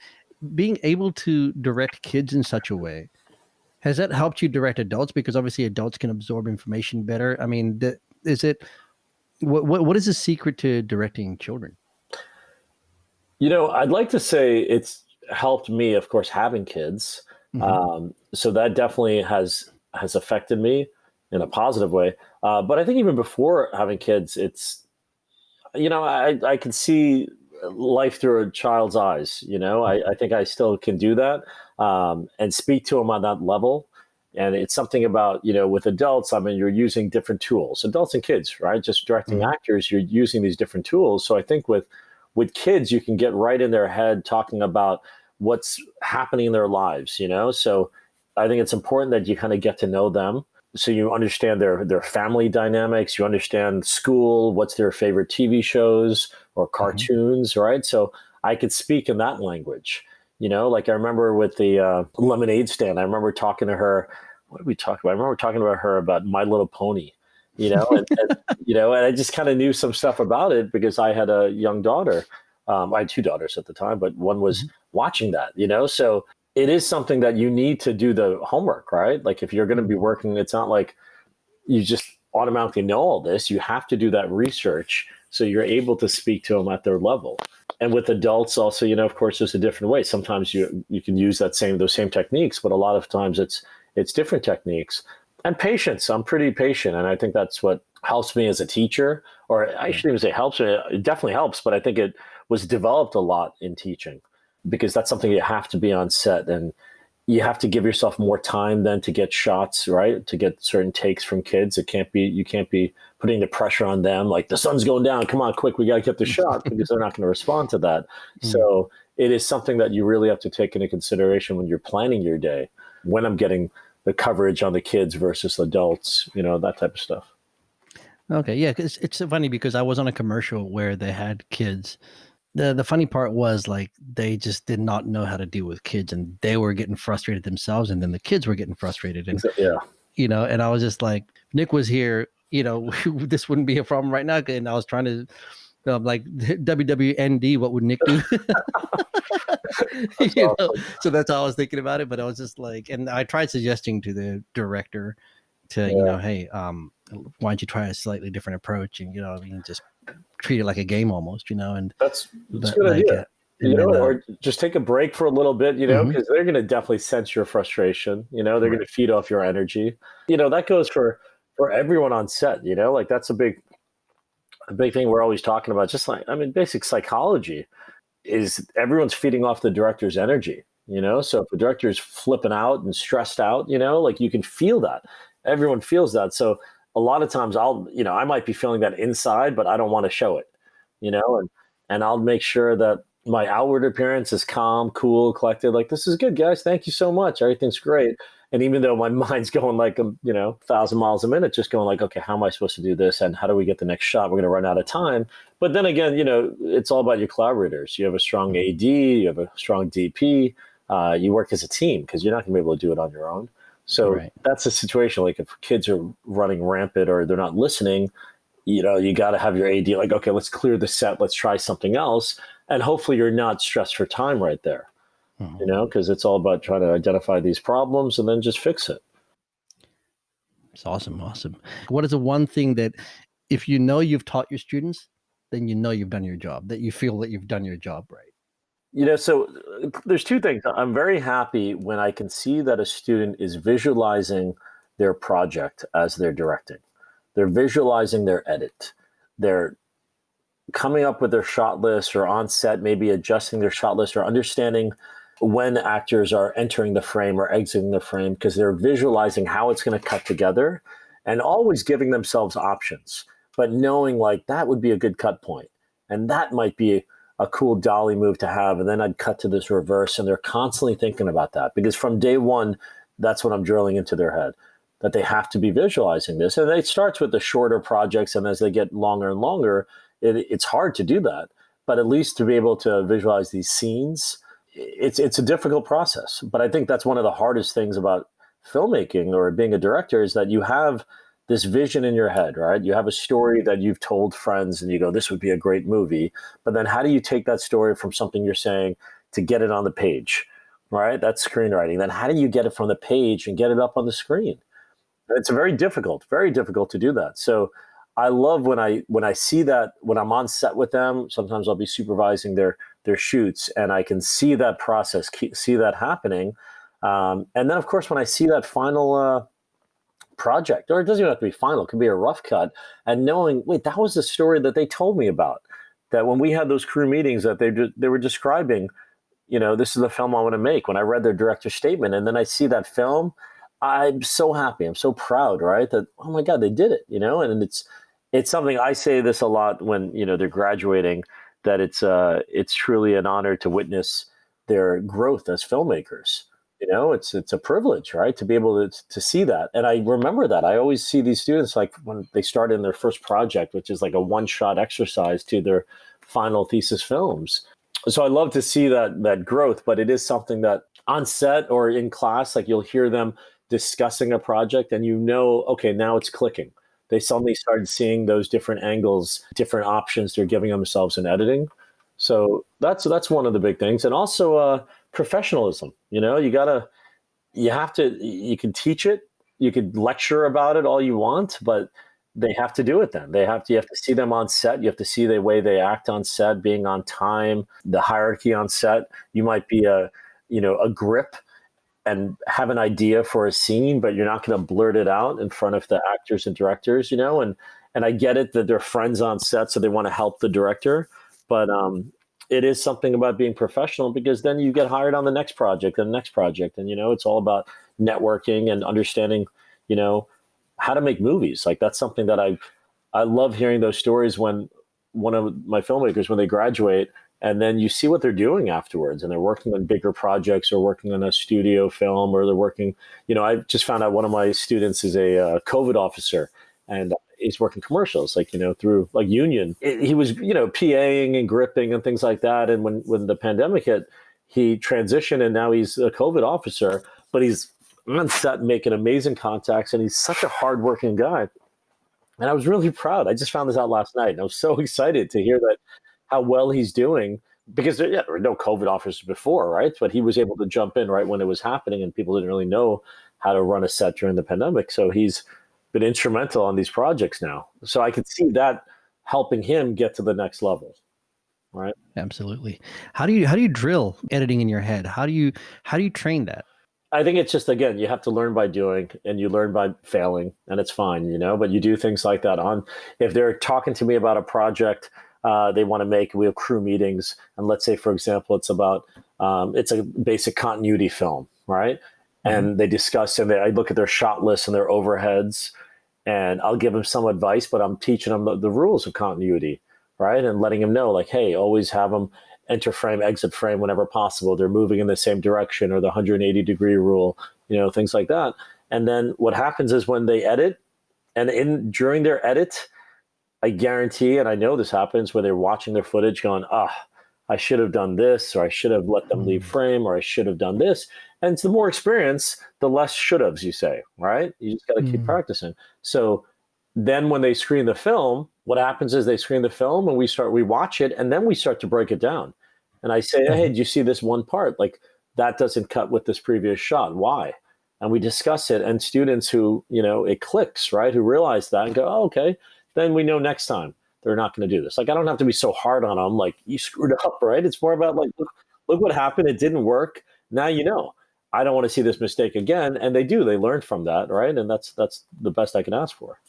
being able to direct kids in such a way, has that helped you direct adults? Because obviously adults can absorb information better. I mean, what is the secret to directing children? I'd like to say it's helped me, of course, having kids. So that definitely has affected me in a positive way. But I think even before having kids, it's, I can see life through a child's eyes. I think I still can do that, and speak to them on that level. And it's something about, with adults, I mean, you're using different tools, adults and kids, right? Just directing actors, you're using these different tools. So I think with kids, you can get right in their head talking about what's happening in their lives, So I think it's important that you kind of get to know them, so you understand their family dynamics, you understand school, what's their favorite TV shows or cartoons, right? So I could speak in that language, like I remember with the lemonade stand, I remember talking to her. What did we talk about? I remember talking about her about My Little Pony, and I just kind of knew some stuff about it because I had a young daughter. I had two daughters at the time, but one was watching that, so it is something that you need to do the homework, right? Like if you're going to be working, it's not like you just automatically know all this. You have to do that research so you're able to speak to them at their level. And with adults also, of course, there's a different way. Sometimes you can use those same techniques, but a lot of times it's different techniques. And patience. I'm pretty patient, and I think that's what helps me as a teacher. Or I shouldn't even say helps me. It definitely helps, but I think it was developed a lot in teaching, because that's something you have to be on set, and you have to give yourself more time then to get shots, right? To get certain takes from kids. You can't be putting the pressure on them, like the sun's going down, come on, quick, we got to get the shot, because they're not going to respond to that. So it is something that you really have to take into consideration when you're planning your day, when I'm getting the coverage on the kids versus adults, that type of stuff. Okay. Yeah. It's funny because I was on a commercial where they had kids. The funny part was, like, they just did not know how to deal with kids, and they were getting frustrated themselves, and then the kids were getting frustrated. And, and I was just like, if Nick was here, this wouldn't be a problem right now. And I was trying to, like, WWND, what would Nick do? So that's how I was thinking about it. But I was just like, and I tried suggesting to the director to, hey, why don't you try a slightly different approach, and, just treat it like a game almost, and that's a good idea. Or just take a break for a little bit, because they're going to definitely sense your frustration. They're going to feed off your energy. That goes for everyone on set. Like that's a big thing we're always talking about. Just like, I mean, basic psychology is everyone's feeding off the director's energy. So if the director is flipping out and stressed out, like you can feel that. Everyone feels that. So a lot of times I might be feeling that inside, but I don't want to show it, and I'll make sure that, my outward appearance is calm, cool, collected. Like, this is good, guys. Thank you so much. Everything's great. And even though my mind's going like, 1,000 miles a minute, just going like, okay, how am I supposed to do this? And how do we get the next shot? We're going to run out of time. But then again, it's all about your collaborators. You have a strong AD, you have a strong DP, you work as a team because you're not going to be able to do it on your own. So that's a situation like if kids are running rampant or they're not listening, you got to have your AD like, okay, let's clear the set. Let's try something else. And hopefully you're not stressed for time right there, because it's all about trying to identify these problems and then just fix it. It's awesome. Awesome. What is the one thing that if you've taught your students, then you've done your job, that you feel that you've done your job right? So there's two things. I'm very happy when I can see that a student is visualizing their project as they're directing. They're visualizing their edit. They're coming up with their shot list or on set, maybe adjusting their shot list or understanding when actors are entering the frame or exiting the frame because they're visualizing how it's going to cut together and always giving themselves options, but knowing like that would be a good cut point and that might be a cool dolly move to have. And then I'd cut to this reverse and they're constantly thinking about that because from day one, that's what I'm drilling into their head, that they have to be visualizing this. And it starts with the shorter projects. And as they get longer and longer, it's hard to do that. But at least to be able to visualize these scenes, it's a difficult process. But I think that's one of the hardest things about filmmaking or being a director is that you have this vision in your head, right? You have a story that you've told friends and you go, this would be a great movie. But then how do you take that story from something you're saying to get it on the page, right? That's screenwriting. Then how do you get it from the page and get it up on the screen? And it's very difficult to do that. So I love when I see that when I'm on set with them, sometimes I'll be supervising their shoots and I can see that process, see that happening. And then of course, when I see that final project, or it doesn't even have to be final, it could be a rough cut, and knowing, wait, that was the story that they told me about, that when we had those crew meetings that they were describing, this is the film I want to make. When I read their director's statement and then I see that film, I'm so happy. I'm so proud, right? That, oh my God, they did it, and it's something I say this a lot when, they're graduating, that it's truly an honor to witness their growth as filmmakers. It's a privilege, right? To be able to see that. And I remember that. I always see these students, like when they start in their first project, which is like a one-shot exercise to their final thesis films. So I love to see that growth, but it is something that on set or in class, like you'll hear them discussing a project and okay, now it's clicking. They suddenly started seeing those different angles, different options they're giving themselves in editing. So that's one of the big things. And also professionalism. You can teach it, you could lecture about it all you want, but they have to do it then. You have to see them on set. You have to see the way they act on set, being on time, the hierarchy on set. You might be a grip and have an idea for a scene, but you're not going to blurt it out in front of the actors and directors, and I get it that they're friends on set, so they want to help the director, but it is something about being professional because then you get hired on the next project and the next project. And, it's all about networking and understanding, how to make movies. Like that's something that I love hearing those stories when one of my filmmakers, when they graduate, and then you see what they're doing afterwards and they're working on bigger projects or working on a studio film or they're working, I just found out one of my students is a COVID officer and he's working commercials, like, through like Union. He was, PAing and gripping and things like that. And when the pandemic hit, he transitioned and now he's a COVID officer, but he's on set making amazing contacts and he's such a hardworking guy. And I was really proud. I just found this out last night and I was so excited to hear that how well he's doing because there were no COVID officers before, right? But he was able to jump in right when it was happening and people didn't really know how to run a set during the pandemic. So he's been instrumental on these projects now. So I could see that helping him get to the next level. Right. Absolutely. How do you drill editing in your head? How do you train that? I think it's just, again, you have to learn by doing and you learn by failing and it's fine, but you do things like that if they're talking to me about a project they want to make, we have crew meetings. And let's say, for example, it's about, it's a basic continuity film, right? And they discuss and I look at their shot lists and their overheads and I'll give them some advice, but I'm teaching them the rules of continuity, right? And letting them know like, hey, always have them enter frame, exit frame whenever possible. They're moving in the same direction, or the 180-degree rule, things like that. And then what happens is when they edit, and during their edit, I guarantee, and I know this happens, where they're watching their footage going, I should have done this, or I should have let them leave frame, or I should have done this. And it's the more experience, the less should haves you say, right? You just got to keep practicing. So then when they screen the film, what happens is they screen the film and we watch it, and then we start to break it down. And I say, hey, do you see this one part? Like, that doesn't cut with this previous shot. Why? And we discuss it. And students who, it clicks, right, who realize that and go, oh, okay, then we know next time they're not going to do this. Like, I don't have to be so hard on them. Like, you screwed up, right? It's more about like, look what happened. It didn't work. Now you know. I don't want to see this mistake again. And they do. They learn from that, right? And that's the best I can ask for.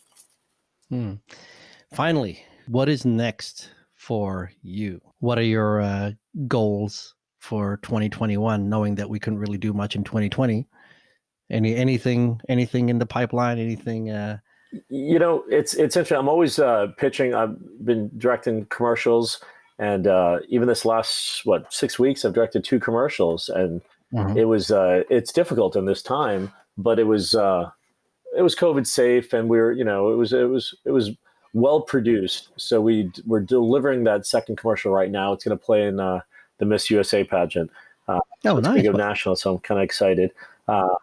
Finally, what is next for you? What are your goals for 2021, knowing that we couldn't really do much in 2020? Anything in the pipeline? Anything? It's interesting. I'm always pitching. I've been directing commercials, and even this last 6 weeks, I've directed 2 commercials, and it's difficult in this time, but it was COVID safe, and we were, it was well produced. So we're delivering that second commercial right now. It's going to play in the Miss USA pageant. Nice. It's going to go national, so I'm kind of excited.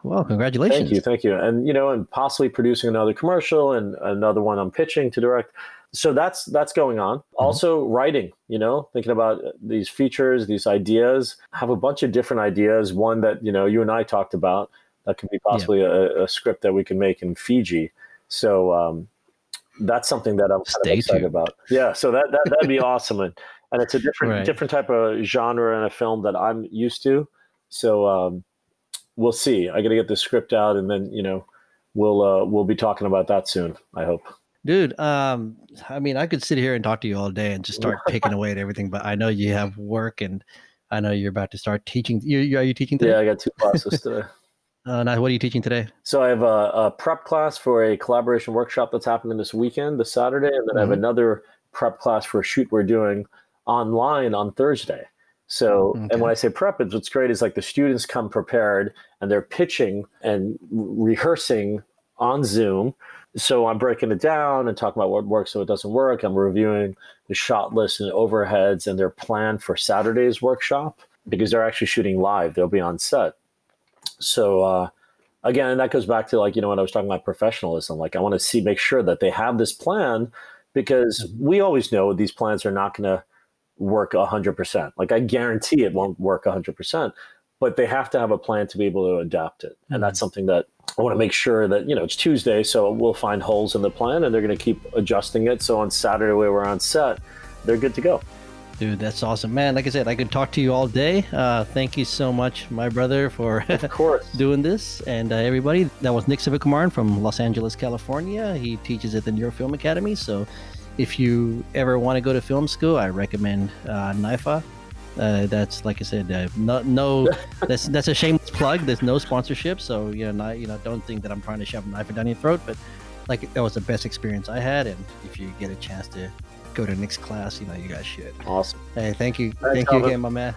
Well, congratulations. Thank you. And, and possibly producing another commercial and another one I'm pitching to direct. So that's going on. Also writing, thinking about these features, these ideas. I have a bunch of different ideas. One that, you and I talked about that could be possibly a script that we can make in Fiji. So that's something that I'm kind of excited about. Yeah. So that'd be awesome. And it's a different type of genre in a film that I'm used to. So, we'll see. I got to get the script out, and then we'll be talking about that soon, I hope. Dude, I mean, I could sit here and talk to you all day and just start picking away at everything, but I know you have work, and I know you're about to start teaching. Are you teaching today? Yeah, I got 2 classes today. Now, what are you teaching today? So I have a prep class for a collaboration workshop that's happening this weekend, this Saturday, and then I have another prep class for a shoot we're doing online on Thursday. So, and when I say prep, what's great is like the students come prepared, and they're pitching and rehearsing on Zoom. So I'm breaking it down and talking about what works, so it doesn't work. I'm reviewing the shot list and overheads and their plan for Saturday's workshop, because they're actually shooting live. They'll be on set. So again, and that goes back to like, when I was talking about professionalism, like I want to make sure that they have this plan, because we always know these plans are not going to work 100%. Like I guarantee it won't work 100%, but they have to have a plan to be able to adapt it. And that's something that I want to make sure that, it's Tuesday, so we'll find holes in the plan, and they're going to keep adjusting it. So on Saturday when we're on set, they're good to go. Dude, that's awesome, man. Like I said, I could talk to you all day. Thank you so much, my brother, for of course doing this. And everybody, that was Nick Sivakumaran from Los Angeles, California. He teaches at the New York Film Academy. So if you ever want to go to film school, I recommend NIFA. That's, like I said, that's a shameless plug. There's no sponsorship, so don't think that I'm trying to shove a knife down your throat. But like, that was the best experience I had, and if you get a chance to go to Nick's class, you guys should. Awesome. Hey, thank you, Thank you again, my man.